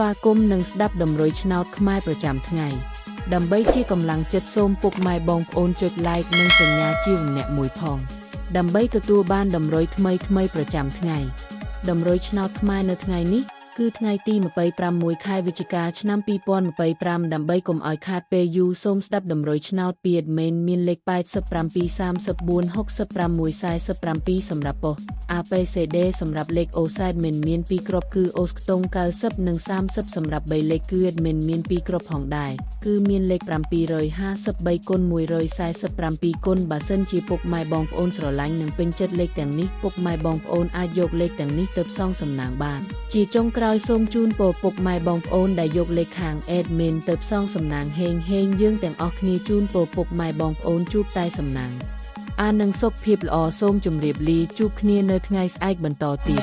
វាគមនឹងស្ដាប់ដំរុយឆ្នោតខ្មែរប្រចាំថ្ងៃដើម្បីជាកម្លាំងចិត្តសូមពុកម៉ែបងប្អូនចុច like និងសញ្ញាជាម្នាក់មួយផងដើម្បីទទួលបានដំរុយថ្មីប្រចាំថ្ងៃដំរុយឆ្នោតខ្មែរនៅថ្ងៃនេះគឺថ្ងៃទី26ខែវិច្ឆិកាឆ្នាំ2025ដើម្បីកុំឲ្យខាតពេលយូរសូមស្ដាប់ដំរុយឆ្នោតពី admin មានលេខ87 34 66 47សម្រាប់ប៉ុស ABCD សម្រាប់លេខ OSAD មាន2គ្រាប់គឺ OS ខ្ទង់90និង30សម្រាប់3លេខគឺ admin មាន2គ្រាប់ផងដែរគឺមានលេខ753គុណ147គុណបើសិនជាពុកម៉ែបងប្អូនស្រឡាញ់និងពេញចិត្តលេខទាំងនេះពុកម៉ែបងប្អូនអាចយកលេខទាំងនេះទៅផ្សងសំណាងបានជាចុងក្រោយសូមជូនពរពុកម៉ែបងប្អូនដែលយកលេខខាង admin ទៅផ្សងសំណាងហេងយើងទាំងអស់គ្នាជូនពរពុកម៉ែបងប្អូនជួបតែសំណាងនិងសុខភាពល្អសូមជម្រាបលាជួបគ្នានៅថ្ងៃស្អែកបន្តទៀត